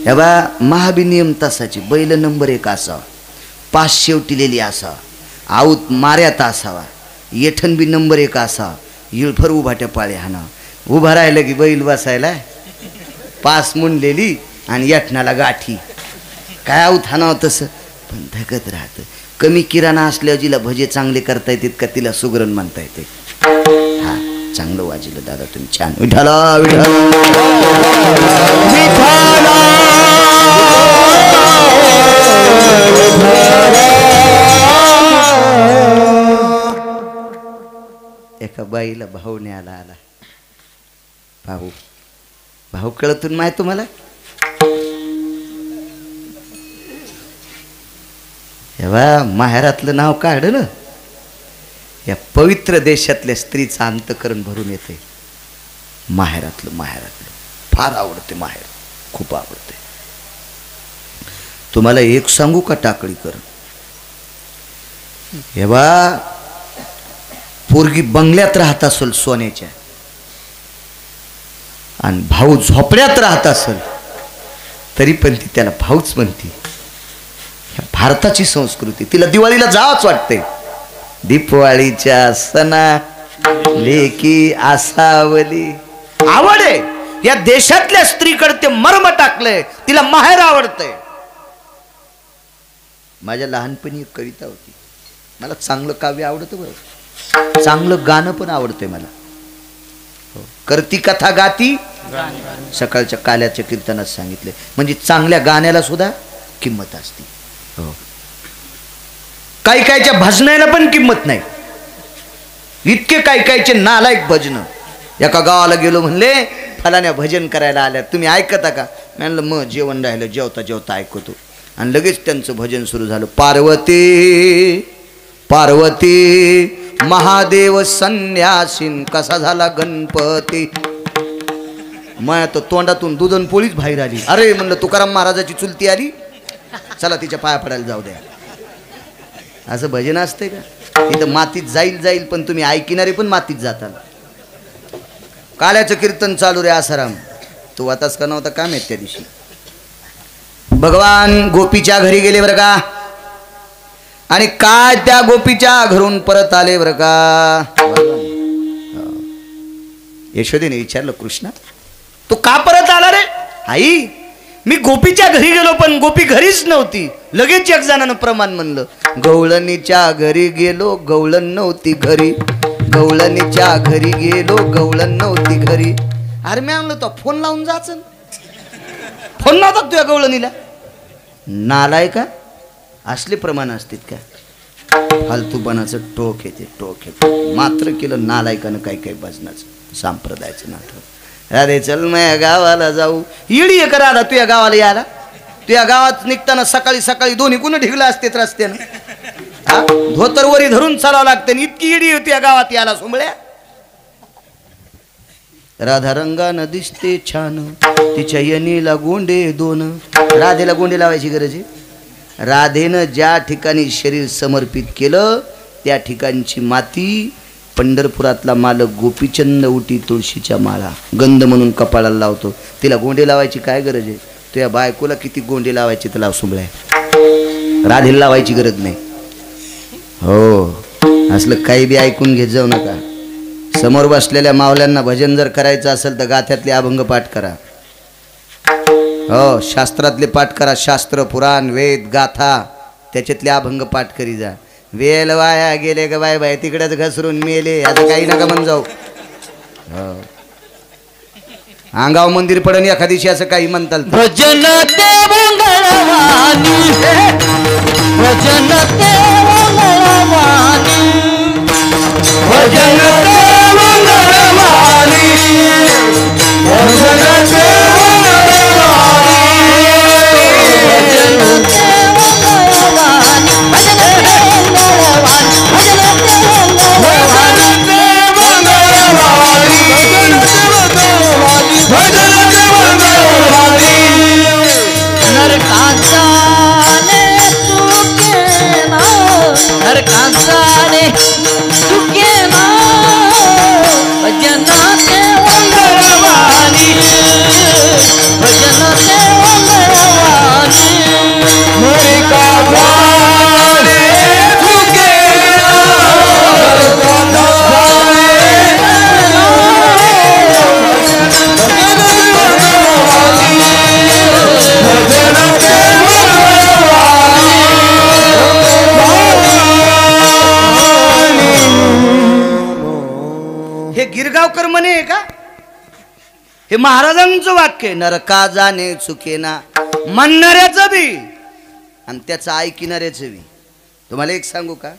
हे बा महाबिनियम तासाची बैल नंबर 1 असावा, 5 शेवटिलेली असावा, आऊत माऱ्यात असावा, येठण बी नंबर 1 असावा, इळफर उभाट्या पाळी हाना, उभा राहिलं की बैल बसायला 5 मुंडलेली आणि येठणाला गाठी, काय आऊत हाणावं तसं पण धगत राहतं. कमी किराणा असल्यावर जिला भजे चांगले करता येतात का तिला सुगरण म्हणता येते. हा चांगलं वाजलं दादा तुम्ही छान. विठाला विठाला एका बाईला भाऊ न्यायला आला. भाऊ भाऊ कळतून माहिती तुम्हाला. एव्हा माहेरातलं नाव काढ ना, या पवित्र देशातल्या स्त्रीचं अंतकरण भरून येते. माहेरातलं फार आवडते, माहेर खूप आवडते. तुम्हाला एक सांगू का टाकळीकर, एव्हा पोरगी बंगल्यात राहत असेल सोन्याच्या आणि भाऊ झोपड्यात राहत असेल तरी पण ती त्याला भाऊच म्हणते. भारताची संस्कृती, तिला दिवाळीला जावंच वाटते. दीपवाळीच्या सणा लेकी आसावली आवड आहे. या देशातल्या स्त्रीकडे ते मर्म टाकलंय, तिला माहेर आवडतंय. माझ्या लहानपणी एक कविता होती, मला चांगलं काव्य आवडतं बरं, चांगलं गाणं पण आवडतंय मला. करती कथा गाती सकाळच्या काल्याच्या कीर्तनात सांगितले, म्हणजे चांगल्या गाण्याला सुद्धा किंमत असते. हो, काही कायच्या भजनाला पण किंमत नाही. इतके काही कायचे नालायक भजन. एका गावाला गेलो म्हणले फलाण्या भजन करायला आल्या, तुम्ही ऐकता का. म्हणलं मग जेवण राहिलं, जेवता जेवता ऐकतो. आणि लगेच त्यांचं भजन सुरू झालं. पार्वती पार्वती महादेव संन्यासीन कसा झाला गणपती. मग तो तोंडातून दुधन पोळीच बाहेर आली. अरे म्हणलं तुकाराम महाराजाची चुलती आली, चला तिच्या पाया पडायला जाऊ द्या. असं भजन असते का. तिथं मातीत जाईल पण तुम्ही ऐकणारे पण मातीत जाताल. काल्याचं कीर्तन चालू रे आसाराम, तू आताच का नव्हता काम आहेत त्या दिवशी. भगवान गोपीच्या घरी गेले बरं का, आणि काय त्या गोपीच्या घरून परत आले बरं का. यशोदेने विचारलं कृष्णा तू का परत आला रे. आई मी गोपीच्या घरी गेलो पण गोपी घरीच नव्हती. लगेच एक जणानं प्रमाण म्हणलं, गवळणीच्या घरी गेलो गवळण नव्हती घरी, गवळणीच्या घरी गेलो गवळण नव्हती घरी. अरे मी म्हणलं तो फोन लावून जायचं, फोन लावतात तुझ्या गवळणीला. नालाय का असले प्रमाण असतात का. फालतूपणाचं टोक येते मात्र केलं नालायकानं काही काही भजनाचं संप्रदायाचं नाटक. अरे चल माझ्या गावाला जाऊ. इडी एक राधा तुझ्या गावाला यायला. तुझ्या गावात निघताना सकाळी सकाळी दोन्ही कुणं ढिगलं असतेत रस्त्यानं. धोतरवरी धरून चालावं लागते. इतकी इडी होती या गावात यायला सोंबळ्या. राधा रंगानं दिसते छान तिच्या यनीला गोंडे 2. राधेला गोंडे लावायची गरज आहे. राधेनं ज्या ठिकाणी शरीर समर्पित केलं त्या ठिकाणची माती पंढरपुरातला मालक गोपीचंद उटी तुळशीच्या माळा गंध म्हणून कपाळाला लावतो. तिला गोंडे लावायची काय गरज आहे. तुझ्या बायकोला किती गोंडे लावायचे तर लाव सोंबळ्या. राधेला लावायची गरज नाही. हो असलं काही बी ऐकून घेत जाऊ नका. समोर बसलेल्या मावल्यांना भजन जर करायचं असेल तर गाथ्यातले अभंग पाठ करा. हो शास्त्रातले पाठ करा. शास्त्र पुराण वेद गाथा त्याच्यातले अभंग पाठ करी जा. वेल वाया गेले का बाय बाय तिकडेच घसरून मेले आता काही नका म्हण जाऊ. हो अंगाव मंदिर पडन एखादीशी असं काही म्हणताल. भजन ते मंगळवाणी भजन ते मंगळवाणी भजन ते मंगळवाणी भजन ते भजन नाही का? हे महाराजांचं वाक्य आहे, नरका जाणे चुकेना म्हणणाऱ्याचं बी आणि त्याचं ऐकणाऱ्याचं बी. तुम्हाला एक सांगू का,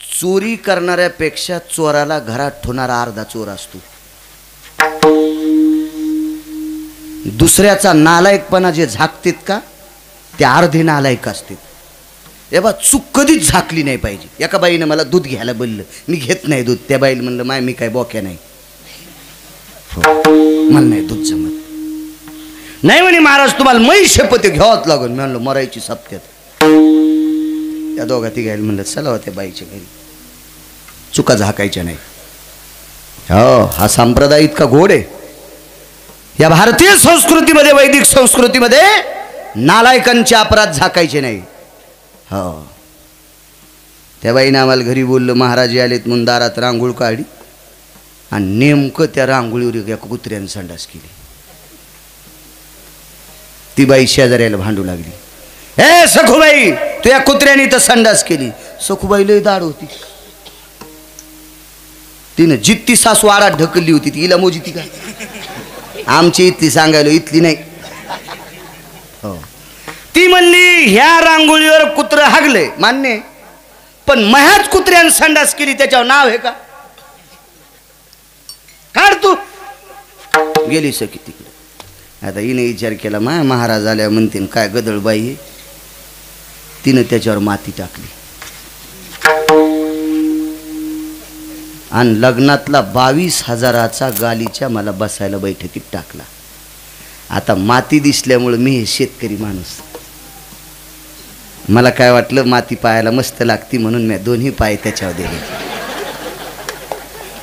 चोरी करणाऱ्यापेक्षा चोराला घरात ठेवणारा अर्धा चोर असतो. दुसऱ्याचा नालायकपणा जे झाकतात का ते अर्धे नालायक असतात. हे बा चूक कधीच झाकली नाही पाहिजे. एका बाईनं मला दूध घ्यायला बोललं, मी घेत नाही दूध. त्या बाईला म्हणलं माय मी काय बोक्या नाही, मला नाही दूध जमत. नाही म्हणे महाराज तुम्हाला मै शपथ घ्यावत लागून. मी म्हणलं मरायची सप्त्यात. त्या दोघा तिघायला म्हणलं चला होत्या बाईच्या घरी, चुका झाकायच्या नाही. हो, हा संप्रदाय इतका गोड आहे. या भारतीय संस्कृतीमध्ये, वैदिक संस्कृतीमध्ये नालायकांचे अपराध झाकायचे नाही. हो, त्या बाईनं आम्हाला घरी बोललं, महाराज आलेत म्हणून दारात रांगोळ काढली आणि नेमकं त्या रांगोळीवर एका कुत्र्याने संडास केली. ती बाई शेजाऱ्याला भांडू लागली, ए सखूबाई तू या कुत्र्याने तर संडास केली. सखूबाई लय दाड होती, तिनं जित्ती सासू आडात ढकलली होती. ती हिला मोजी ती का? आमची इथली सांगायला, इथली नाही. हो, ती म्हणली ह्या रांगोळीवर कुत्र हागले मान्य, पण मह्याच कुत्र्याने संडास केली त्याच्यावर नाव आहे का? काढ तू. गेली सखी तिकडे. आता हिने विचार केला, माय महाराज आल्या म्हणते काय गदळबाई आहे. तिनं त्याच्यावर माती टाकली आणि लग्नातला 22,000चा गालीच्या मला बसायला बैठकीत टाकला. आता माती दिसल्यामुळं मी हे शेतकरी माणूस, मला काय वाटलं माती पायाला मस्त लागती म्हणून मी दोन्ही पाय त्याच्यावर दिले.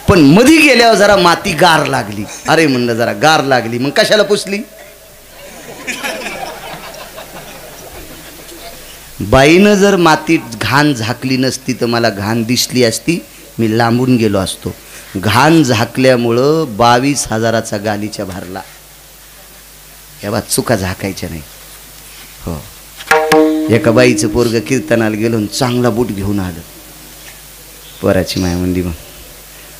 पण मधी गेल्यावर जरा माती गार लागली. अरे म्हणलं जरा गार लागली मग कशाला पुसली. बाईनं जर मातीत घाण झाकली नसती तर मला घाण दिसली असती, मी लांबून गेलो असतो. घाण झाकल्यामुळं 22,000चा गालीच्या भरला. तेव्हा चुका झाकायच्या नाही. हो, एका बाईचं पोरग कीर्तनाला गेलो चांगला बूट घेऊन आलं. पोराची माय म्हणली, मग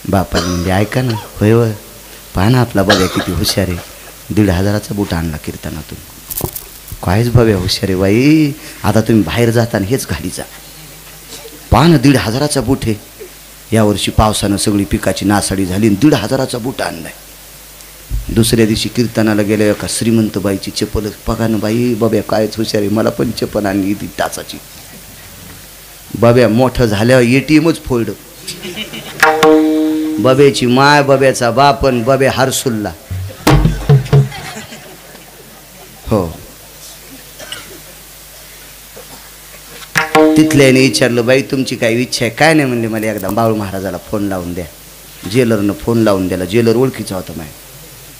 बापाला म्हणजे ऐका ना, होय होय पहा ना आपला बघा किती हुशार आहे, 1,500चा बूट आणला कीर्तनातून. कायच बघा हुशार आहे बाई, आता तुम्ही बाहेर जाताना हेच घाली जा. पहा ना 1,500चा बूट आहे. यावर्षी पावसानं सगळी पिकाची नासाडी झाली आणि 1,500चा बूट आणलाय. दुसऱ्या दिवशी कीर्तनाला गेल्या एका श्रीमंत बाईची चप्पल, बघा ना बाई बाब्या कायच हुशार आहे, मला पण चप्पल आणली ती टाचाची. बाब्या मोठं झाल्यावर ATMच फोल्ड. बब्याची माय, बब्याचा बापन, बब्या हरसुल्ला. हो, तिथल्याने विचारलं बाई तुमची काय इच्छा आहे? काय नाही म्हणले, मला एकदा बाळू महाराजाला फोन लावून द्या. जेलरनं फोन लावून द्याला. जेलर ओळखीचा होता माय.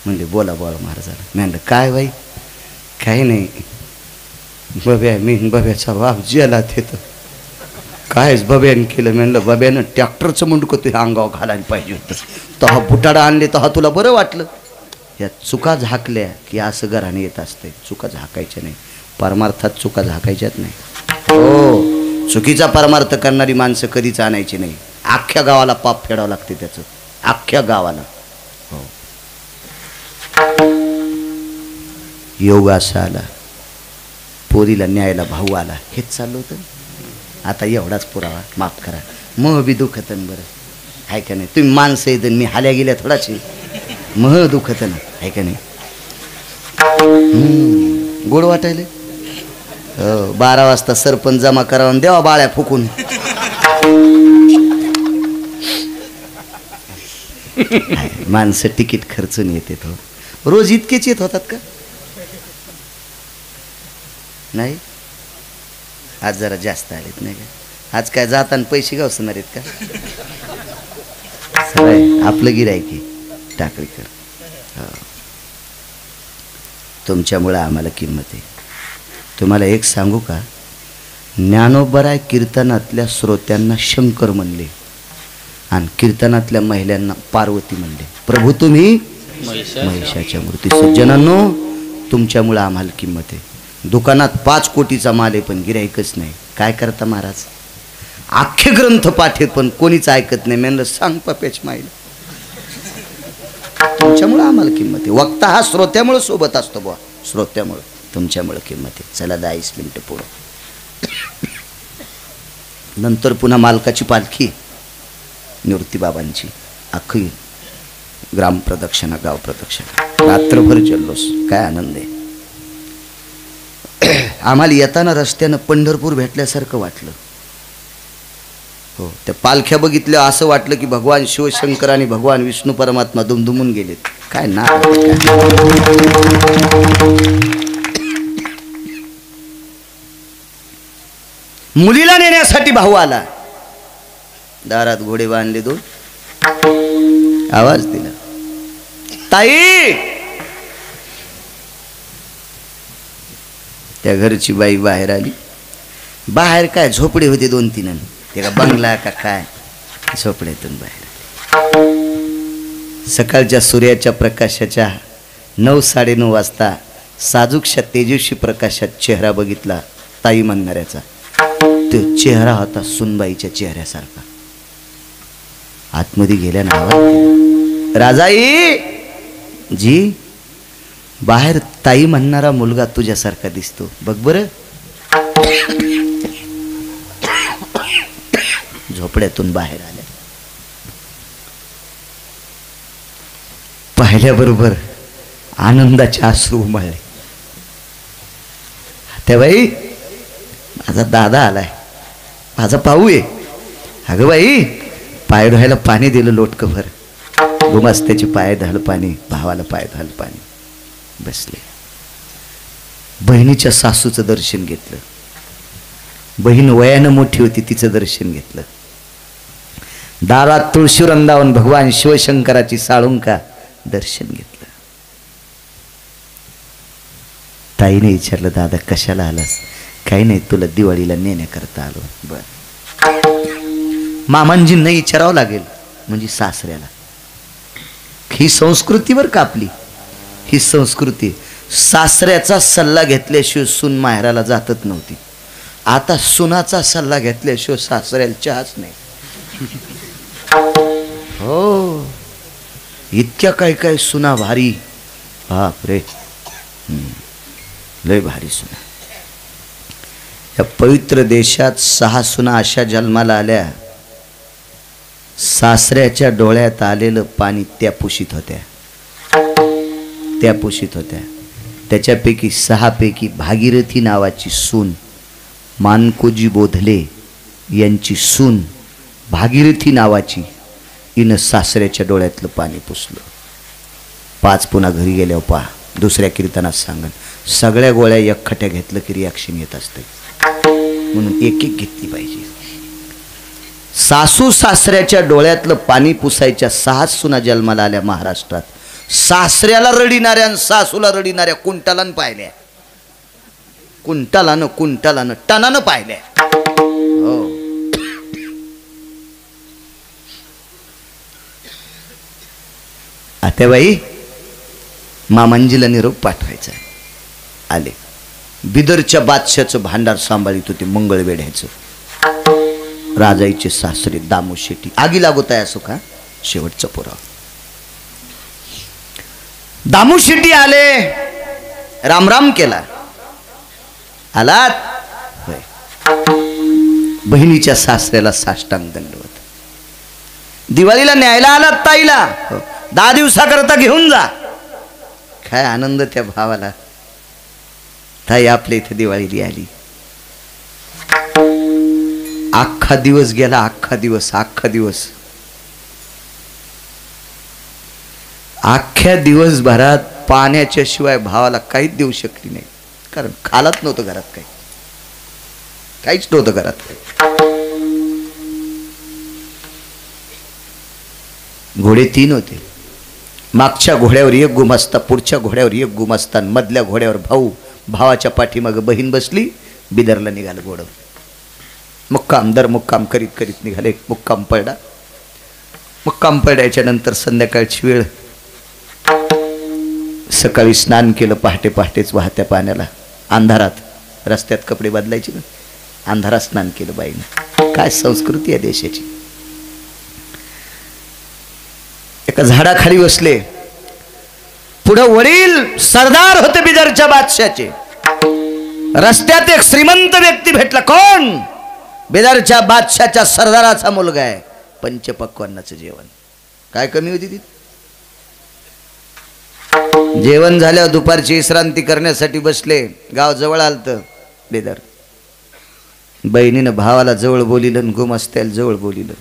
म्हणले बोला बाळू महाराजाला. मी म्हणलं काय बाई? काही नाही, बब्या मी बब्याचा बाप जेलात येतं. कायच बब्यानं केलं? म्हणलं बब्यानं ट्रॅक्टरचं मुंडकं तुझ्या अंगावर घालायला पाहिजे होतं. तेव्हा बुटाडा आणले तेव्हा तुला बरं वाटलं. या चुका झाकल्या की असं घराने येत असते. चुका झाकायच्या नाही, परमार्थात चुका झाकायच्याच नाही. हो, चुकीचा परमार्थ करणारी माणसं कधीच आणायची नाही. अख्ख्या गावाला पाप फेडावं लागते त्याचं, अख्ख्या गावाला. हो, योग असा आला, पोरीला न्यायला भाऊ आला, हेच चाललं होतं. आता एवढाच पुरावा, माफ करा, मह बी दुखतन. बरं आहे का नाही? तुम्ही माणसं येत मी हाल्या गेल्या थोडाची, मह दुखतन आहे का नाही? गोड वाटायले. 12 वाजता सरपंच जमा करावून देवा बाळ्या फुकून. माणसं तिकीट खर्चून येते. हो, रोज इतकेच येत होतात का? नाही, आज जरा जास्त आलेत नाही का? आज काय जाताना पैसे गावसणार आहेत का? सगळं आपलं गिऱ्हाईक टाकळीकर. तुमच्यामुळं आम्हाला किंमत आहे. तुम्हाला एक सांगू का, ज्ञानोबराय कीर्तनातल्या श्रोत्यांना शंकर म्हणले आणि कीर्तनातल्या महिलांना पार्वती म्हणले. प्रभू तुम्ही महिषाच्या मूर्ती. सज्जनांनो, तुमच्यामुळं आम्हाला किंमत आहे. दुकानात 5 कोटीचा माल आहे पण गिऱ्हाईकच नाही. काय करता महाराज? अख्खे ग्रंथ पाठे पण कोणीच ऐकत नाही. म्हणलं सांग पप्याच माईला. तुमच्यामुळं आम्हाला किंमत आहे. वक्ता हा श्रोत्यामुळं सोबत असतो बुवा, श्रोत्यामुळं. तुमच्यामुळं किंमत आहे. चला 10 मिनिटं पुढं. नंतर पुन्हा मालकाची पालखी, निवृत्तीबाबांची अख्खी ग्राम प्रदक्षिणा, गाव प्रदक्षिणा, रात्रभर जल्लोष. काय आनंद आहे. आम्हाला येताना रस्त्यानं पंढरपूर भेटल्यासारखं वाटलं. हो, त्या पालख्या बघितल्या असं वाटलं की भगवान शिवशंकर आणि भगवान विष्णू परमात्मा दुमदुमून गेलेत. काय ना, मुलीला नेण्यासाठी भाऊ आला. दारात घोडे बांधले 2. आवाज दिला, ताई. त्या घरची बाई बाहेर आली. बाहेर काय झोपडे होते 2-3. ते का बंगला का काय, झोपड्यातून बाहेर आली. सकाळच्या सूर्याच्या प्रकाशाच्या 9-9:30 वाजता साजूकशा तेजस्वी प्रकाशात चेहरा बघितला ताई म्हणणाऱ्याचा. तो चेहरा होता सुनबाईच्या चेहऱ्यासारखा. आतमध्ये गेल्यानं आवाज दिला, राजाई जी, बाहेर ताई म्हणणारा मुलगा तुझ्यासारखा दिसतो, बघ बरं. झोपड्यातून बाहेर आल्या. पाहिल्याबरोबर आनंदाचे अश्रू उमळले. त्या बाई, माझा दादा आलाय, माझा पाहू आहे. अगं बाई, पाय धुवायला पाणी दिलं लोटकभर. गुमास्त्याचे पाय धुवायला पाणी, भावाला पाय धुवायला पाणी. बसले. बहिणीच्या सासूचं दर्शन घेतलं. बहीण वयानं मोठी होती, तिचं दर्शन घेतलं. दारात तुळशी वृंदावन, भगवान शिवशंकराची साळुंका, दर्शन घेतलं. ताईने विचारलं, दादा कशाला आलास? काही नाही, तुला दिवाळीला नेण्याकरता आलो. बर. मामांजींना विचारावं लागेल, म्हणजे सासऱ्याला. ही संस्कृतीवर का आपली, ही संस्कृती. सासऱ्याचा सल्ला घेतल्याशिवाय सून माहेराला जातच नव्हती. आता सुनाचा सल्ला घेतल्याशिवाय सासऱ्याला चहाच नाही. हो, इतक्या काय काय सुना भारी, बाप रे, लय भारी सुना. या पवित्र देशात 6 सुना अशा जन्माला आल्या, सासऱ्याच्या डोळ्यात आलेलं पाणी त्या पुशीत होत्या, त्या पुशीत होत्या. त्याच्यापैकी 6 पैकी भागीरथी नावाची सून, मानकोजी बोधले यांची सून भागीरथी नावाची, हिनं सासऱ्याच्या डोळ्यातलं पाणी पुसलं. 5 पुन्हा घरी गेल्यावर पहा, दुसऱ्या कीर्तनात सांगन, सगळ्या गोळ्या एकखट्या घेतलं की रिॲक्शन येत असते. म्हणून एक एक घेतली पाहिजे. सासू सासऱ्याच्या डोळ्यातलं पाणी पुसायच्या 6 सुना जन्माला आल्या महाराष्ट्रात. सासऱ्याला रडिणाऱ्या आणि सासूला रडिणाऱ्या कुंटालानं पाहिल्या, कुंटालानं टनानं पाहिल्या. हो, आत्याबाई मामांजीला निरोप पाठवायचा. आले. बिदरच्या बादशाचं भांडार सांभाळीत होते, मंगळवेढ्याचं. राजाईचे सासरे दामू शेट्टी. आगी लागोत आहे असो का, शेवटचा पुरावा. दामू शेट्टी आले, राम राम केला. आलात? बहिणीच्या सासऱ्याला साष्टांग दंडवत. दिवाळीला न्यायला आलात ताईला? 10 दिवसाकरता घेऊन जा. काय आनंद त्या भावाला. ताई आपल्या इथे दिवाळीली आली. अख्खा दिवस गेला, अख्खा दिवस. अख्ख्या दिवसभरात पाण्याच्या शिवाय भावाला काहीच देऊ शकली नाही, कारण खालत नव्हतं घरात, काहीच नव्हतं घरात. घोडे 3 होते. मागच्या घोड्यावर एक गुमास्ता, पुढच्या घोड्यावर एक गुमास्ता, मधल्या घोड्यावर भाऊ. भावाच्या पाठीमाग बहीण बसली. बिदरला निघालं घोडं. मुक्काम दर मुक्काम करीत करीत निघाले. मुक्काम पडल्याच्या नंतर संध्याकाळची वेळ. सकाळी स्नान केलं पहाटेच वाहत्या पाण्याला, अंधारात. रस्त्यात कपडे बदलायचे ना, अंधारात स्नान केलं बाईनं. काय संस्कृती आहे देशाची. एका झाडाखाली बसले. पुढे वडील सरदार होते बिदरच्या बादशाचे. रस्त्यात एक श्रीमंत व्यक्ती भेटला. कोण? बिदरच्या बादशाच्या सरदाराचा मुलगा आहे. पंचपक्वान्नाचं जेवण. काय कमी होती ती? जेवण झाल्यावर दुपारची विश्रांती करण्यासाठी बसले. गाव जवळ आलतं बिदर. बहिणीनं भावाला जवळ बोलिलं, गुमस्त्याला जवळ बोलिलं.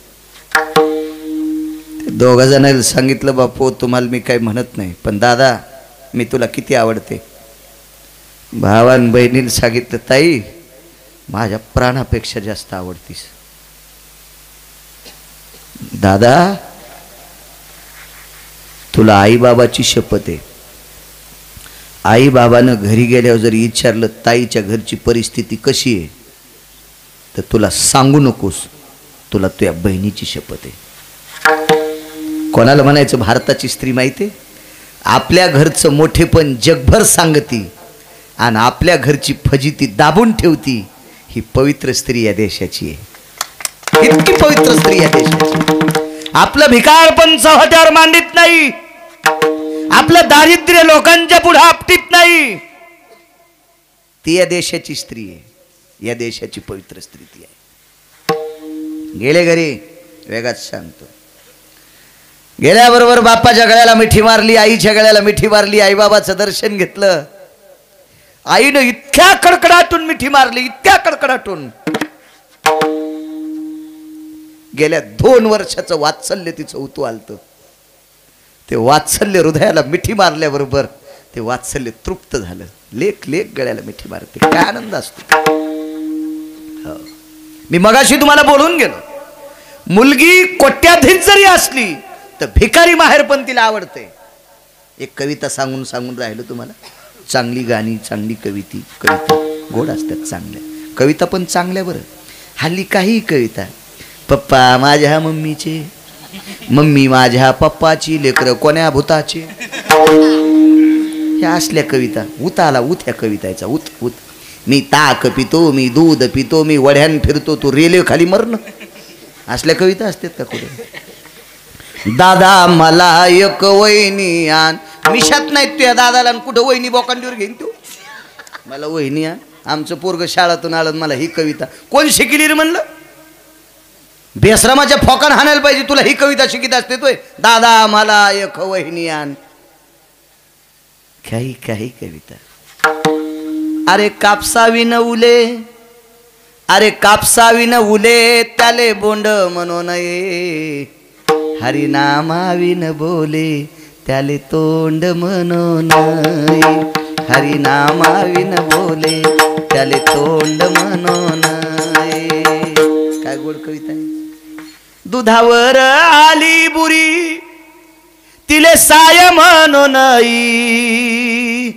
दोघा जणांना सांगितलं, बापू तुम्हाला मी काही म्हणत नाही, पण दादा मी तुला किती आवडते. भावान बहिणीला सांगितलं, ताई माझ्या प्राणापेक्षा जास्त आवडतीस. दादा तुला आई बाबाची शपथ आहे. आई बाबानं घरी गेल्यावर जर विचारलं ताईच्या घरची परिस्थिती कशी आहे, तर तुला सांगू नकोस, तुला तुझ्या बहिणीची शपथ आहे. कोणाला म्हणायचं? भारताची स्त्री माहिती आहे, आपल्या घरचं मोठेपण जगभर सांगती आणि आपल्या घरची फजिती दाबून ठेवती. ही पवित्र स्त्री या देशाची आहे. इतकी पवित्र स्त्री या देशाची. आपलं भिकारपण चव्हाट्यावर मांडित नाही, आपलं दारिद्र्य लोकांच्या पुढे आपटीत नाही. ती या देशाची स्त्री आहे, या देशाची पवित्र स्त्री ती आहे. गेले घरी वेगात सांगतो. गेल्याबरोबर बापाच्या गळ्याला मिठी मारली, आईच्या गळ्याला मिठी मारली, आईबाबाचं दर्शन घेतलं. आईनं इतक्या कडकडाटून मिठी मारली, इतक्या कडकडाटून. गेल्या 2 वर्षाचं वात्सल्य तिचं उतू आलतं. ते वात्सल्य हृदयाला मिठी मारल्याबरोबर ते वात्सल्य तृप्त झालं. लेक लेक गळ्याला मिठी मारते, काय आनंद असतो. मी मगाशी तुम्हाला बोलून गेलो, मुलगी कोट्याधीश जरी असली तर भिकारी माहेर पण तिला आवडते. एक कविता सांगून सांगून राहिलो तुम्हाला. चांगली गाणी, चांगली कविता गोड असतात, चांगल्या कविता पण चांगल्या. बरं हल्ली काही कविता, पप्पा माझ्या मम्मीचे, मम्मी माझ्या पप्पाची, लेकर कोण्या भूताचे, ह्या असल्या कविता. उत आला उत ह्या कविताचा. उत उत. मी ताक पितो, मी दूध पितो, मी वढ्यान फिरतो, तू रेल्वे खाली मरण. असल्या कविता असतात का कुठे? दादा मला एक वहिनी आण. मिशात नाही तुझ्या दादाला, कुठं वहिनी बोकांडीवर घेईन तू. मला वहिनी आण. आमचं पोरग शाळातून आलं, मला ही कविता कोण शिकली रे म्हणलं? बेसरामाच्या फोकान हाणायला पाहिजे. तुला ही कविता शिकित असते तोय? दादा मला एक वहिनी आण. काही काही कविता. अरे कापसाविन उले, अरे कापसाविन उले, त्याले बोंड म्हणू नये. हरिनामाविन बोले, त्याले तोंड म्हणू नये. हरिनामाविन बोले, त्याले तोंड म्हणू नये. काय गोड कविता आहे. दुधावर आली बुरी, तिले साय म्हणू नये.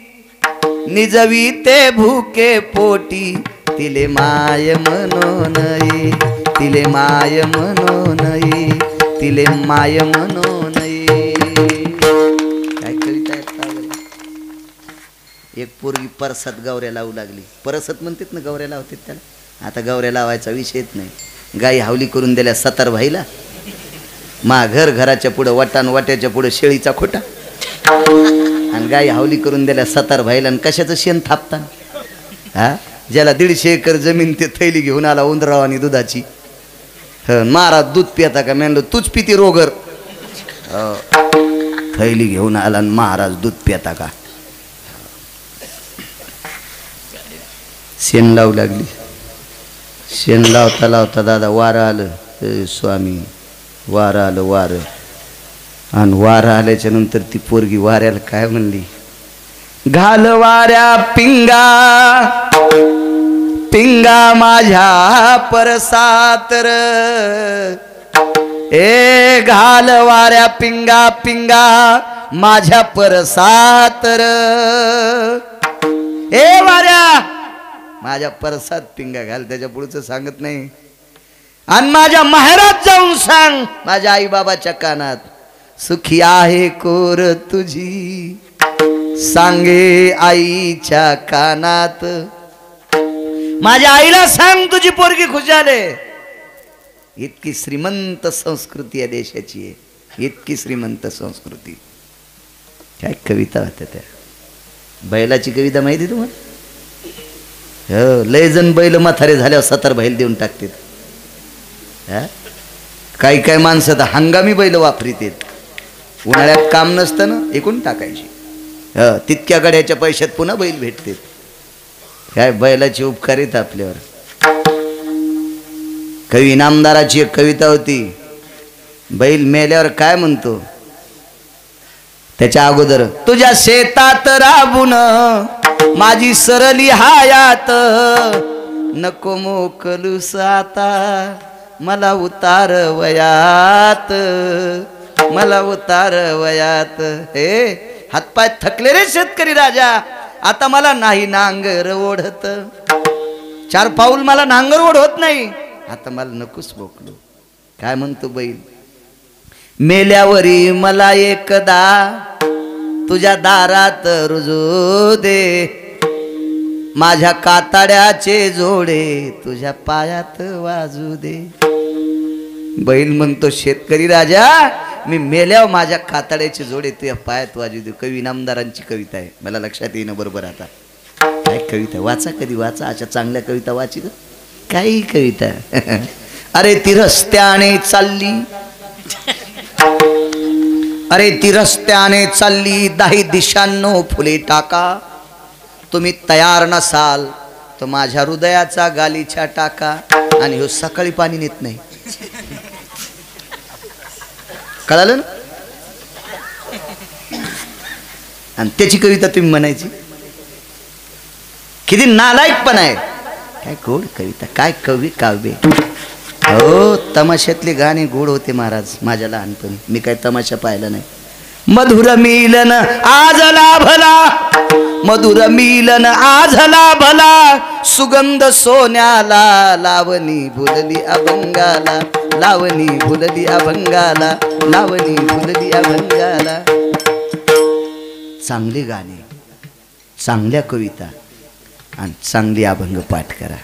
निजवी ते भूके पोटी, तिले माय म्हणू नये. तिले माय म्हणू नये. तिले माय म्हणू नये. काय कविता आहे. एक पोरगी परसात गवऱ्या लावू लागली. परसत म्हणतात ना, गवऱ्या लावतात त्याला. आता गवऱ्या लावायचा विषयच नाही. गाई हावली करून दिल्या 70 भाईला. मा घराच्या पुढं वटान, वाट्याच्या पुढं शेळीचा खोटा. आणि गाई हावली करून दिल्या 70 भाईला. आणि कशाचं शेण थापता? हा, ज्याला 150 एकर जमीन ते थैली घेऊन आला उंदराव आणि दुधाची. महाराज दूध पिता का? म्हणलं तूच पिती रोगर. थैली घेऊन आला आणि महाराज दूध पिता का? शेण लावू लागली. शेण लावता लावता दादा वारं आलं. स्वामी वारं आलं. वारं. आणि वारं आल्याच्या नंतर ती पोरगी वाऱ्याला काय म्हणली? घाल वाऱ्या पिंगा, पिंगा माझ्या परसातर. ए घाल वाऱ्या पिंगा, पिंगा माझ्या परसातर. ए वाऱ्या माझ्या परसात पिंगा घाल. त्याच्या पुढचं सांगत नाही. आणि माझ्या माहेरात जाऊन सांग, माझ्या आई बाबाच्या कानात, सुखी आहे कोर तुझी, सांगे आईच्या कानात. माझ्या आईला सांग तुझी पोरगी खुशाले. इतकी श्रीमंत संस्कृती या देशाची आहे. इतकी श्रीमंत संस्कृती. काय कविता होत्या त्या. बैलाची कविता माहिती तुम्हाला? हो, लय जण बैल म्हातारे झाल्यावर 70 बैल देऊन टाकतात. काही काही माणसं तर हंगामी बैल वापरीत. उन्हाळ्यात काम नसतं ना, एकूण टाकायची. तितक्या गड्याच्या पैशात पुन्हा बैल भेटते. काय बैलाची उपकारित आपल्यावर. कवी इनामदाराची एक कविता होती. बैल मेल्यावर काय म्हणतो त्याच्या अगोदर, तुझ्या शेतात राबून माझी सरली हायात, नको मोकलूस आता मला उतार वयात, मला उतार वयात. हे हातपाय थकले रे शेतकरी राजा, आता मला नाही नांगर ओढत. 4 पाऊल मला नांगर ओढत नाही, आता मला नकोच मोकलू. काय म्हणतो बैल, मेल्यावरी मला एकदा तुझ्या दारात रुजू दे, माझ्या कातड्याचे जोडे तुझ्या पायात वाजू दे. बैल म्हणतो शेतकरी राजा, मी मेल्यावर माझ्या कातड्याचे जोडे तुझ्या पायात वाजू दे. कवी इनामदारांची कविता आहे, मला लक्षात येणं बरोबर. आता काय कविता वाचा, कधी वाचा. अशा चांगल्या कविता वाची ग, काही कविता. अरे ती रस्त्याने चालली, अरे ती रस्त्याने चालली, 10 दिशांनो फुले टाका. तुम्ही तयार नसाल तर माझ्या हृदयाचा गालीचा टाका. आणि हो सकाळी पाणी नेत नाही, कळालं ना? आणि त्याची कविता तुम्ही म्हणायची. किती नालायक पण आहे. काय गोड कविता, काय कवी काव्य. हो, तमाशातले गाणे गोड होते महाराज माझ्या लहानपणी. मी काय तमाशा पाहिला नाही. मधुर मिलन आज लाभला, मधुर मिलन आज लाभला, सुगंध सोन्याला, लावणी भुलली अभंगाला, लावणी भुलली अभंगाला, लावणी भुलली अभंगाला. चांगले गाणे, चांगल्या कविता आणि चांगली अभंग पाठ करा.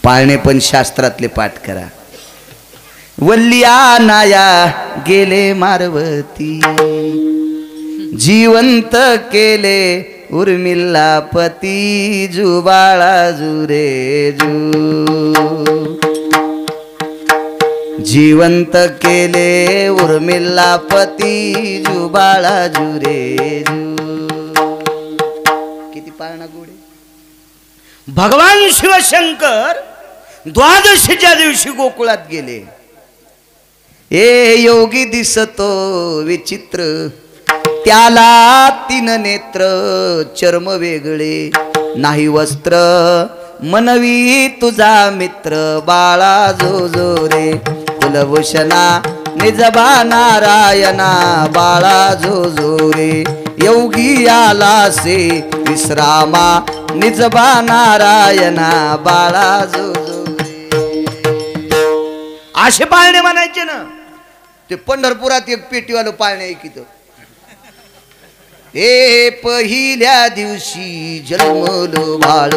पाळणे पण शास्त्रातले पाठ करा. वल्लिया नाया गेले मारवती, जिवंत केले उर्मिला पती, जुबाळा जुरे जू, जिवंत केले उर्मिला पती, जुबाळा जुरे जू. किती पाळणा गोडे. भगवान शिवशंकर द्वादशीच्या दिवशी गोकुळात गेले. ए योगी दिसतो विचित्र, त्याला 3 नेत्र, चर्म वेगळे नाही वस्त्र, मनवी तुझा मित्र, बाळा जो जो रे कुलभूषणा, निजबा नारायणा, बाळा जो जो रे योगी आला से विश्रामा, निजबा नारायणा, बाळा जो जो रे. असे पाळणे म्हणायचे ना. ते पंढरपुरात एक पेटीवालं पाळणे ऐकित. हे पहिल्या दिवशी जन्मलो बाळ,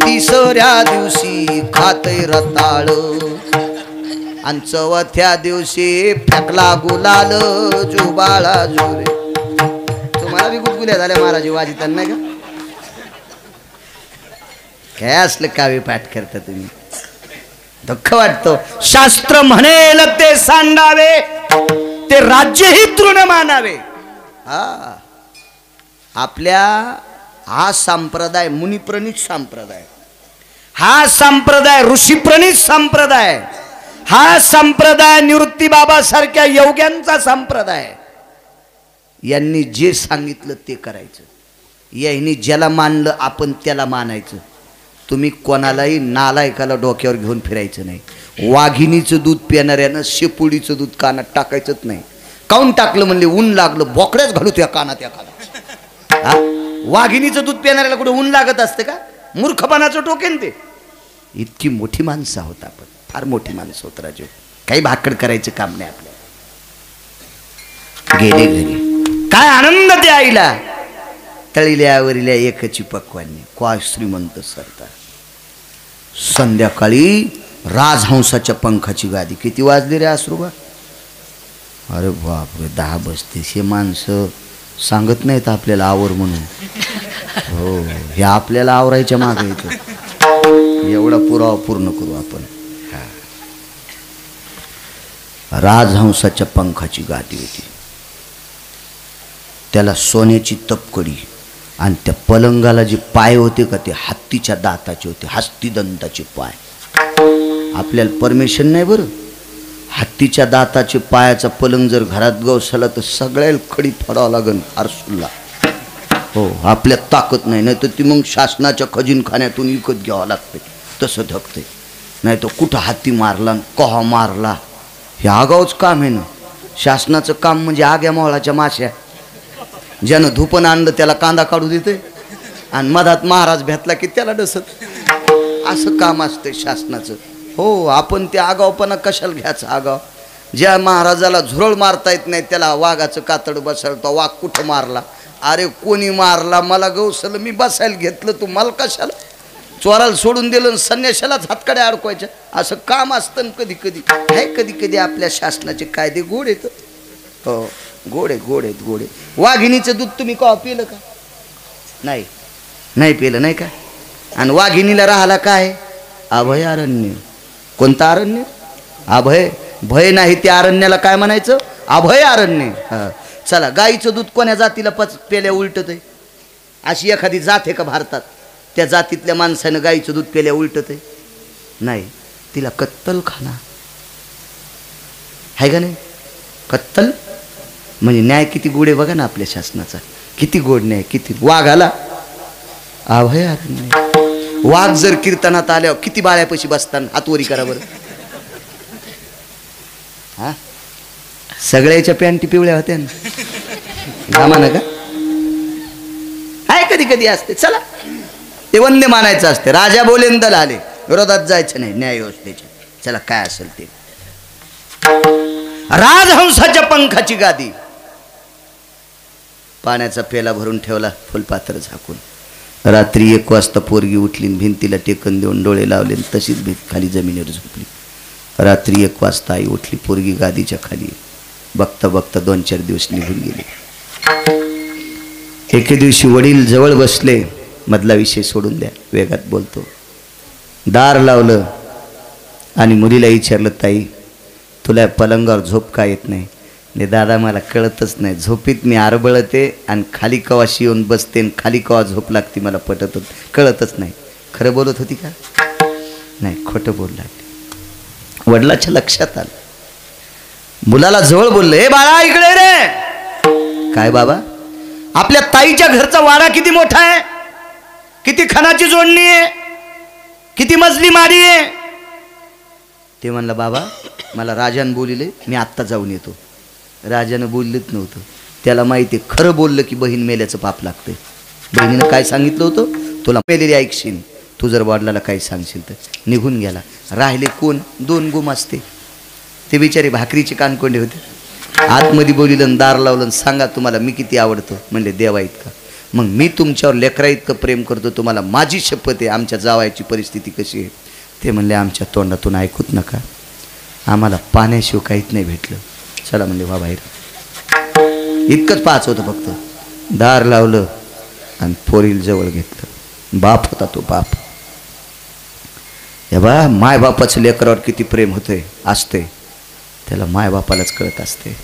3ऱ्या दिवशी खातय रताळ, आणि 4थ्या दिवशी फेकला गुलाल, जुबाळा जुरे. तुम्हाला बी गुदगुल्या झाल्या महाराज वाजिताना नाही का? काय असलं काव्य पाठ करता तुम्ही, दुःख वाटतो. शास्त्र म्हणेल ते सांडावे, ते राज्यही तृण मानावे. हा, आपल्या हा संप्रदाय मुनिप्रणित संप्रदाय, हा संप्रदाय ऋषीप्रणित संप्रदाय, हा संप्रदाय निवृत्ती बाबा सारख्या योग्यांचा संप्रदाय. यांनी जे सांगितलं ते करायचं. यांनी ज्याला मानलं आपण त्याला मानायचं. तुम्ही कोणालाही नालायकाला डोक्यावर घेऊन फिरायचं नाही. वाघिणीचं दूध पिणाऱ्यानं शेपुडीचं दूध कानात टाकायचंच नाही. काऊन टाकलं म्हणले, ऊन लागलं, बोकड्याच घालू त्या कानात या कानात. वाघिणीचं दूध पिणाऱ्याला कुठे ऊन लागत असते का? मूर्खपणाचं टोकेन ते. इतकी मोठी माणसं आहोत आपण, फार मोठी माणसं होत राजू. काही भाकड करायचं काम नाही आपल्याला. गेले घरी, काय आनंद त्या आईला. तळील्यावरील्या एकची पक्वानी, काय श्रीमंत सरदार. संध्याकाळी राजहंसाच्या पंखाची गादी. किती वाजली रे आश्रुबा? अरे बापरे, 10 बजते. हे माणसं सांगत नाहीत आपल्याला आवर म्हणून. हो, हे आपल्याला आवरायच्या मागे येतं. एवढा पुरावा पूर्ण करू आपण. राजहंसाच्या पंखाची गादी होती, त्याला सोन्याची तपकडी, आणि त्या पलंगाला जे पाय होते का ते हत्तीच्या दाताचे होते, हस्तिदंताचे पाय. आपल्याला परमिशन नाही बरं. हत्तीच्या दाताचे पायाचा पलंग जर घरात गवसला तर सगळ्याला खडी फोडावं लागेल आरसूला. हो, आपल्यात ताकद नाही, नाही तर ती मग शासनाच्या खजिनखान्यातून विकत घ्यावं लागते. तसं धकते. नाही तर कुठं हत्ती मारला कहा मारला, हे आगाऊच काम आहे ना. शासनाचं काम म्हणजे आग्या मोहळाच्या माश्या. ज्यानं धुपण आणलं त्याला कांदा काढू देते, आणि मधात महाराज भेटला की त्याला डसत. असं काम असतं शासनाचं. हो, आपण ते आगावपणा कशाला घ्यायचं आगाव. ज्या महाराजाला झुरळ मारता येत नाही त्याला वाघाचं कातड बसायला, तो वाघ कुठं मारला? अरे कोणी मारला? मला गवसलं, मी बसायला घेतलं, तू मला कशाला? चोराला सोडून दिलं, संन्याशालाच हातकडे अडकवायच्या. असं काम असतं कधी कधी. आहे कधी कधी आपल्या शासनाचे कायदे गोड येतं. हो, गोड आहेत, गोड आहेत, गोड आहेत. वाघिणीचं दूध तुम्ही का पिलं का? नाही, नाही पिलं नाही का? आणि वाघिणीला राहिला काय? अभयारण्य. कोणतं अरण्य? अभय. भय नाही त्या अरण्याला काय म्हणायचं? अभय अरण्य. हा, चला, गाईचं दूध कोण्या जातीला पेल्या उलटत आहे? अशी एखादी जात आहे का भारतात? त्या जातीतल्या माणसानं गाईचं दूध पेल्या उलटत आहे? नाही. तिला कत्तल खाना आहे का नाही? कत्तल म्हणजे न्याय किती गोड आहे बघा ना आपल्या शासनाचा. किती गोड न्याय. किती. वाघाला अभय अरण्य. वाघ जर कीर्तनात आल्यावर किती बाळ्यापाशी बसताना हातवरी करा बरं. हा, सगळ्याच्या पॅन्टी पिवळ्या होत्या ना. जमाना का? आहे कधी कधी असते. चला, ते वंदे मानायचं असते. राजा बोलेन दल आले, विरोधात जायचं नाही न्याय व्यवस्थेच्या. चला, काय असेल ते. राजहंसाच्या पंखाची गादी, पाण्याचा पेला भरून ठेवला, फुलपात्र झाकून. रात्री 1 वाजता पोरगी उठली, भिंतीला टेकन देऊन डोळे लावले, तशीच भीत खाली जमिनीवर झोपली. रात्री 1 वाजता आई उठली, पोरगी गादीच्या खाली. बघता बघता 2-4 दिवस निघून गेले. एके दिवशी वडील जवळ बसले. मधला विषय सोडून द्या, वेगात बोलतो. दार लावलं आणि मुलीला विचारलं, ताई तुला पलंगावर झोप का येत नाही? ने दादा मला कळतच नाही, झोपीत मी आरबळते आणि खाली कवाशी येऊन बसते आणि खाली कवा झोप लागते मला पटत कळतच नाही. खरं बोलत होती का? नाही, खोटं बोलला. वडिलाच्या लक्षात आलं. मुलाला जवळ बोललं, ए बाळा इकडे रे. काय बाबा? आपल्या ताईच्या घरचा वाडा किती मोठा आहे, किती खणाची जोडणी आहे, किती मजली माडी आहे? ते म्हणलं, बाबा मला राजानं बोलिले, मी आत्ता जाऊन येतो. राजानं बोललेच नव्हतं. त्याला माहिती आहे खरं बोललं की बहीण मेल्याचं पाप लागतंय. बहिणीनं काय सांगितलं होतं? तुला मेलेली ऐकशील, तू जर वडिलाला काही सांगशील तर. निघून गेला. राहिले कोण? 2 गुमास्ते. ते बिचारे भाकरीचे कानकोंडे होते. आतमध्ये बोलिलं, दार लावलं, सांगा तुम्हाला मी किती आवडतो. म्हणले, देवा इतका. मग मी तुमच्यावर लेकरा इतकं प्रेम करतो, तुम्हाला माझी शपथ आहे. आमच्या जावायची परिस्थिती कशी आहे? ते म्हणले, आमच्या तोंडातून ऐकूत नका, आम्हाला पाण्याशिवाय काहीच नाही भेटलं. चला म्हणले, वा बाहेर. इतकंच पाच होतं फक्त. दार लावलं आणि पोरील जवळ घेतलं. बाप होता तो, बाप. हे बा, मायबापाचं लेकरावर किती प्रेम होतंय असते, त्याला मायबापालाच कळत असते.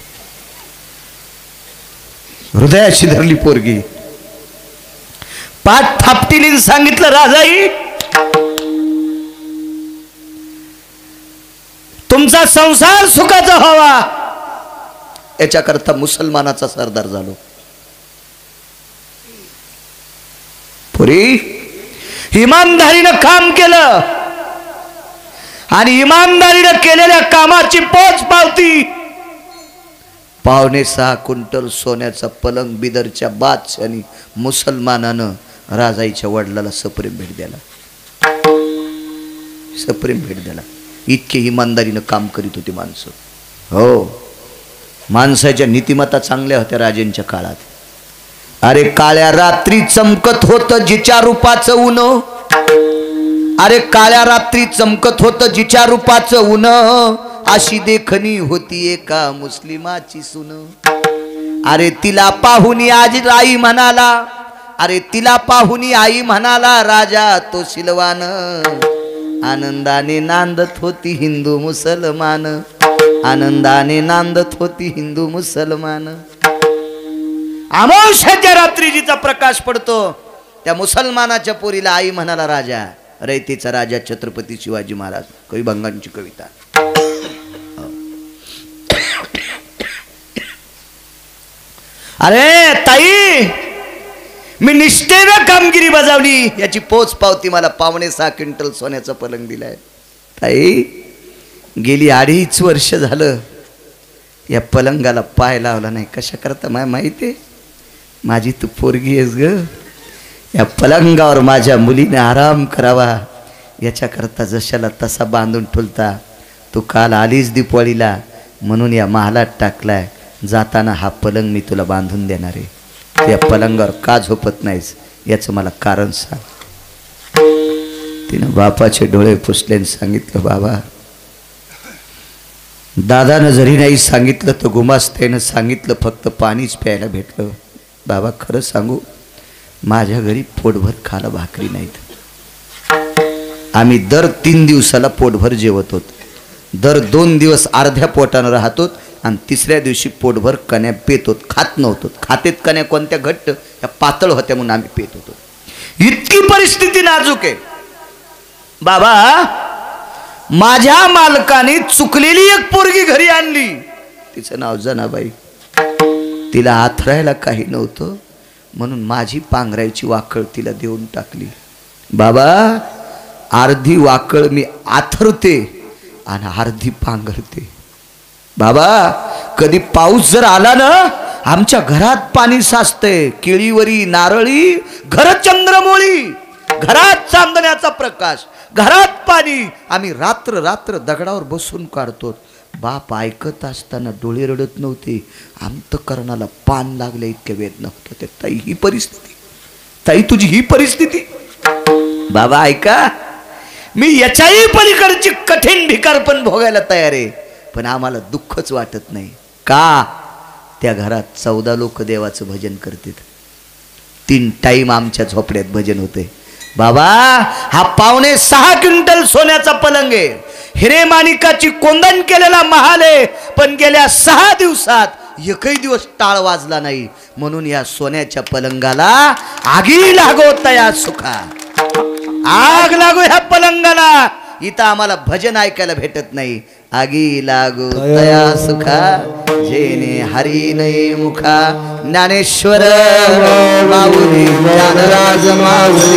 हृदयाशी धरली पोरगी, पाठ थापटीने सांगितलं, राजाई तुमचा संसार सुखाचा व्हावा याच्याकरता मुसलमानाचा सरदार झालो. पुरी इमानदारीनं काम केलं आणि इमानदारीनं केलेल्या कामाची पोच पावती. 5.25 क्विंटल सोन्याचा पलंग बिदरच्या बादशाहाने मुसलमानानं राजाईच्या वडिलाला सप्रेम भेट द्याला. सप्रेम भेट द्याला. इतके इमानदारीनं काम करीत होती माणसं. हो, माणसाच्या नीतिमत्ता चांगल्या होत्या राजांच्या काळात. अरे काळ्या रात्री चमकत होतं जिच्या रूपाचं ऊन. अरे काळ्या रात्री चमकत होतं जिच्या रूपाचं ऊन, अशी देखणी होती एका मुस्लिमाची सून. अरे तिला पाहुनी आज आई म्हणाला, अरे तिला पाहुनी आई म्हणाला, राजा तो सिलवान. आनंदाने नांदत होती हिंदू मुसलमान, आनंदाने नांदत होती हिंदू मुसलमान. अमावस्याच्या रात्री जिचा प्रकाश पडतो त्या मुसलमानाच्या पोरीला आई म्हणाला राजा. रयतेचा राजा छत्रपती शिवाजी महाराज. कवी भंगांची कविता. अरे ताई, मी निष्ठेनं कामगिरी बजावली, याची पोच पावती मला 5.6 क्विंटल सोन्याचं पलंग दिलाय. ताई, गेली 2.5 वर्ष झालं या पलंगाला पाय लावला नाही. कशा करता मला माहिती आहे, माझी तू पोरगी आहेस ग. या पलंगावर माझ्या मुलीने आराम करावा याच्याकरता जशाला तसा बांधून ठेवता. तू काल आलीस दिवाळीला म्हणून या महालात टाकलाय. जाताना हा पलंग मी तुला बांधून देणार आहे. त्या पलंगावर का झोपत नाहीस याचं मला कारण सांग. तिनं बापाचे डोळे पुसले आणि सांगितलं, बाबा, दादानं जरी नाही सांगितलं तर गुमास्त्यानं सांगितलं, फक्त पाणीच प्यायला भेटलं. बाबा, खरं सांगू, माझ्या घरी पोटभर खाला भाकरी नाहीत. आम्ही दर 3 दिवसाला पोटभर जेवत होतो, दर 2 दिवस अर्ध्या पोटानं राहतो आणि 3ऱ्या दिवशी पोटभर कण्या पेत होत. खात नव्हतो. खातेत कण्या कोणत्या घट्ट, या पातळ होत्या म्हणून आम्ही पेत होतो. इतकी परिस्थिती नाजूक आहे. बाबा, माझ्या मालकाने चुकलेली एक पोरगी घरी आणली. तिचं नाव जनाबाई. तिला आथरायला काही नव्हतं म्हणून माझी पांघरायची वाकळ तिला देऊन टाकली. बाबा, अर्धी वाकळ मी आथरते आणि अर्धी पांघरते. बाबा, कधी पाऊस जर आला ना, आमच्या घरात पाणी साचते. केळीवरी नारळी, घर चंद्रमोळी, घरात चांदण्याचा प्रकाश, घरात पाणी. आम्ही रात्र रात्र दगडावर बसून काढतो. बाप ऐकत असताना डोळे रडत नव्हते. अंतकरणाला पान लागले इतके वेदना होत होते. ताई, ही परिस्थिती, ताई तुझी ही परिस्थिती. बाबा ऐका, मी याच्याही पलीकडची कठीण भिकार पण भोगायला तयार आहे, पण आम्हाला दुःखच वाटत नाही. का? त्या घरात 14 लोक देवाचं भजन करतात. 3 टाईम आमच्या झोपड्यात भजन होते. बाबा, हा 5.6 क्विंटल सोन्याचा पलंग आहे. हिरे माणिकाची कोंदण केलेला महाल आहे. पण गेल्या 6 दिवसात एकही दिवस टाळ वाजला नाही. म्हणून या सोन्याच्या पलंगाला आगी लागो तया सुखा. आग लागो ह्या पलंगाला. इथं आम्हाला भजन ऐकायला भेटत नाही. आगी लागो तया सुखा, जेने हरी नये मुखा. ज्ञानेश्वर माऊली, ज्ञानराज माऊली,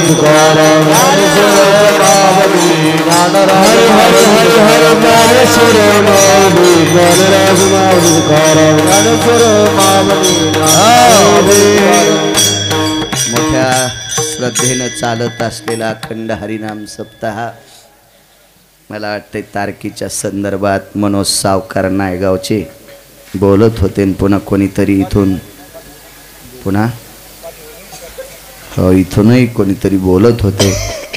मोठ्या श्रद्धेनं चालत असलेला अखंड हरिनाम सप्ताह. मला वाटते तारखेच्या संदर्भात मनोज सावकार नायगावचे बोलत होते. पुन्हा कोणीतरी इथून, पुन्हा हो इथूनही कोणीतरी बोलत होते.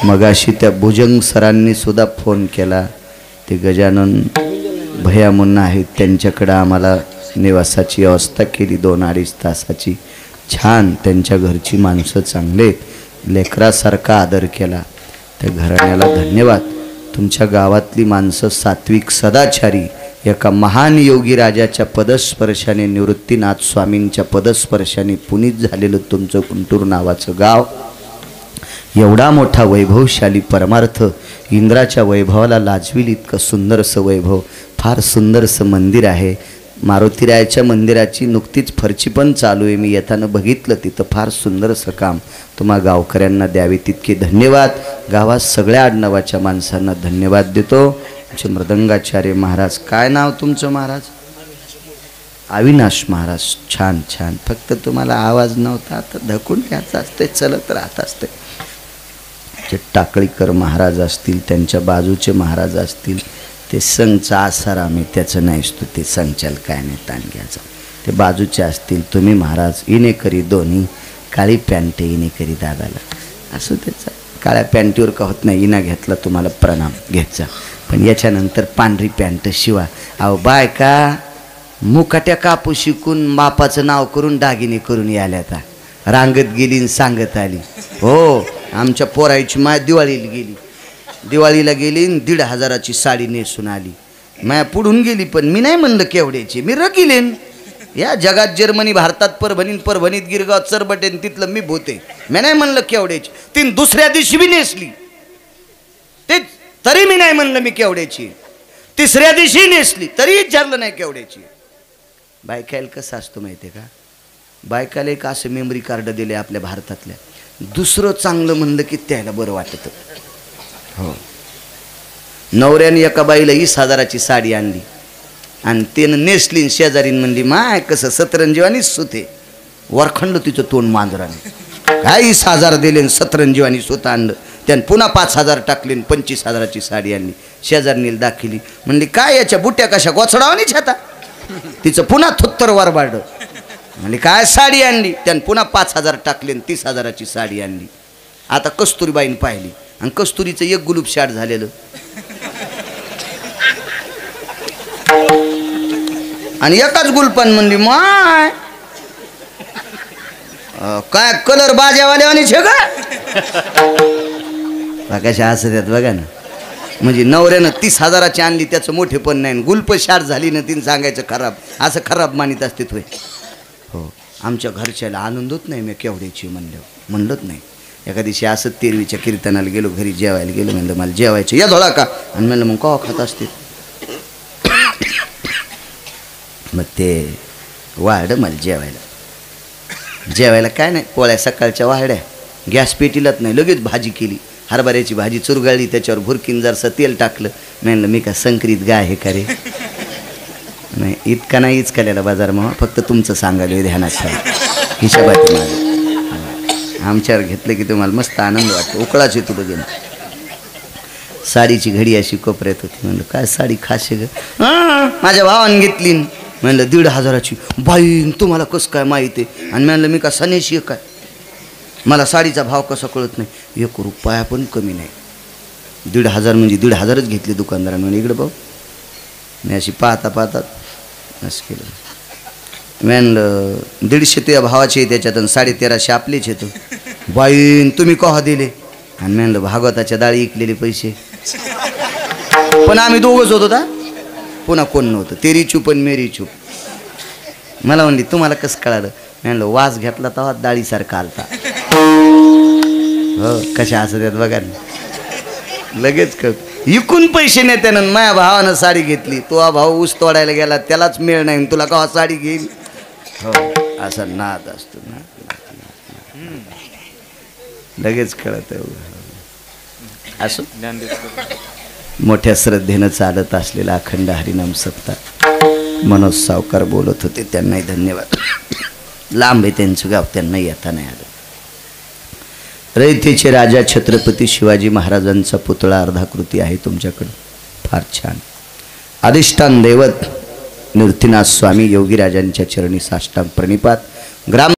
मगाशी त्या भुजंग सरांनी सुद्धा फोन केला. ते गजानन भैया मुन्ना आहेत, त्यांच्याकडं आम्हाला निवासाची व्यवस्था केली 2-2.5 तासाची. छान, त्यांच्या घरची माणसं चांगले आहेत. लेकरासारखा आदर केला. त्या घराण्याला धन्यवाद. तुमच्या गावातली माणसं सात्विक, सदाचारी, एका महान योगी राजाच्या पदस्पर्शाने, निवृत्तीनाथ स्वामींच्या पदस्पर्शाने पुनीत झालेलं तुमचं गुंटूर नावाचं गाव, एवढा मोठा वैभवशाली परमार्थ, इंद्राच्या वैभवाला लाजविल इतकं सुंदरसं वैभव. फार सुंदरसं मंदिर आहे. मारुतीरायाच्या मंदिराची नुकतीच फरची पण चालू आहे. मी येताना बघितलं, तिथं फार सुंदरसं काम. तुम्हा गावकऱ्यांना द्यावे तितके धन्यवाद. गावात सगळ्या आडनावाच्या माणसांना धन्यवाद देतो. आमचे मृदंगाचार्य महाराज, काय नाव तुमचं महाराज? अविनाश महाराज. छान छान. फक्त तुम्हाला आवाज नव्हता, तर धकून घ्यायचं असते, चलत राहत असते. जे टाकळीकर महाराज असतील, त्यांच्या बाजूचे महाराज असतील, ते संघचा आसाराम आहे, त्याचं नाही असतो. ते संचाल काय नाही ताण घ्यायचा. ते बाजूचे असतील, तुम्ही महाराज इने करी दोन्ही, काळी पॅन्ट इने करी दादाला, असं त्याचा. काळ्या पॅन्टीवर का होत नाही, इना घेतला तुम्हाला प्रणाम घ्यायचा, पण याच्यानंतर पांढरी पॅन्ट शिवा. अहो बायका, मुकाट्या कापू शिकून बापाचं नाव करून दागिने करून यायला आता रांगत गेली आणि सांगत आली. हो, आमच्या पोराईची माय दिवाळीला गेली आणि 1,500ची साडी नेसून आली. माया पुढून गेली, पण मी नाही म्हणलं केवढ्याची, मी रकिलेन. या जगात जर्मनी, भारतात परभणीत गिरगाव चरबटेन तिथलं मी भूते. मी नाही म्हणलं केवढ्याची. तीन दुसऱ्या दिवशी बी नेसली ते तरी मी नाही म्हणलं मी केवढ्याची. तिसऱ्या दिवशी नेसली तरी विचारलं नाही केवढ्याची. बायकायला कसं असतं माहिती आहे का, बायकाला एक असं मेमरी कार्ड दिले आपल्या भारतातल्या, दुसरं चांगलं म्हणलं की त्याला बरं वाटतं. हो, नवऱ्याने एका बाईला 20,000ची साडी आणली आणि त्यानं नेसली. शेजारीन म्हणली, माय कसं सतरंजीवानी सुते. वरखंडलं तिचं तोंड मांजराने. काय 20,000 दिले आणि सतरंजीवानी सुत आणलं. त्यानं पुन्हा 5,000 टाकले आणि 25,000ची साडी आणली. शेजारणीला दाखिली, म्हणली काय याच्या बुट्या कशा गोचडावानीच आता. तिचं पुन्हा थुत्तर वरबाडलं. म्हणली काय साडी आणली. त्यानं पुन्हा 5,000 टाकले आणि 30,000ची साडी आणली. आता कस्तुरीबाईनं पाहिली आणि कस्तुरीचं एक गुलूब शाट झालेलं आणि एकाच गुलपान. म्हणली माय काय कलर बाजावाल्यावानी छे का. कशा असं त्यात बघा ना. म्हणजे नवऱ्यानं 30,000ची आणली, त्याचं मोठे पण नाही, गुलप शाट झाली ना तिने सांगायचं खराब. असं खराब मानित असते तो. हो, आमच्या घरच्याला आनंद होत नाही मी केवढ्याची म्हणलंच नाही. एका दिवशी असं तेरवीच्या कीर्तनाला गेलो, घरी जेवायला गेलो. म्हणलं मला जेवायचं या धोळा का. आणि म्हणलं मग कवा खात असते. मग ते वाढलं मला जेवायला काय नाही, पोळ्या सकाळच्या वाढ्या, गॅस पेटीलाच नाही, लगेच भाजी केली. हरभऱ्याची भाजी चुरगाळली, त्याच्यावर भुरकीन जरसं तेल टाकलं. म्हणलं मी का संक्रीत गाय आहे का रे. नाही इतका नाही इचकाल्याला बाजार मग, फक्त तुमचं सांगायला ध्यानात ठेवा. हिशोबात माझं आमच्यावर घेतलं की तुम्हाला मस्त आनंद वाटतो. उकळाच येतो बघेन. साडीची घडी अशी कोपऱ्यात होती. म्हणलं काय साडी खाशी ग. माझ्या भावाने घेतली. म्हणलं 1,500ची. बाई तुम्हाला कसं काय माहिती आहे. आणि म्हणलं मी का सनेशी आहे काय, मला साडीचा भाव कसा कळत नाही. 1 रुपया पण कमी नाही. 1,500 म्हणजे 1,500च घेतली दुकानदारानं. म्हणजे इकडं भाऊ मी अशी पाहता असं केलं. म्हणलं 150 तुझ्या भावाचे त्याच्यात आणि 1350 आपलेच येतो. बाईन तुम्ही कहा दिले. आणि म्हणलं भागवताच्या डाळी इकलेले पैसे. पण आम्ही दोघंच होतो का, पुन्हा कोण नव्हतं. तेरी चूप आणि मेरी चूप. मला म्हणली तुम्हाला कसं कळालं. म्हणलं वास घेतला तेव्हा डाळीसारखा आलता. हो कशा असं त्यात बघा ना, लगेच कळ. इकून पैसे नाही त्यानं. माझ्या भावानं साडी घेतली, तो भाऊ ऊस तोडायला गेला, त्यालाच मिळ नाही, तुला का साडी घेईल. हो असा नाद असतो ना, लगेच कळत. असं मोठ्या श्रद्धेनं चालत असलेला अखंड हरिनाम सप्ताह मनोज सावकार बोलत होते. त्यांनाही धन्यवाद. लांब आहे त्यांचं गाव, त्यांना येता नाही आलं. रयतेचे राजा छत्रपती शिवाजी महाराजांचा पुतळा अर्धाकृती आहे तुमच्याकडं, फार छान. अधिष्ठान दैवत निवृत्तीनाथ स्वामी योगीराजांच्या चरणी साष्टांग प्रणिपात. ग्राम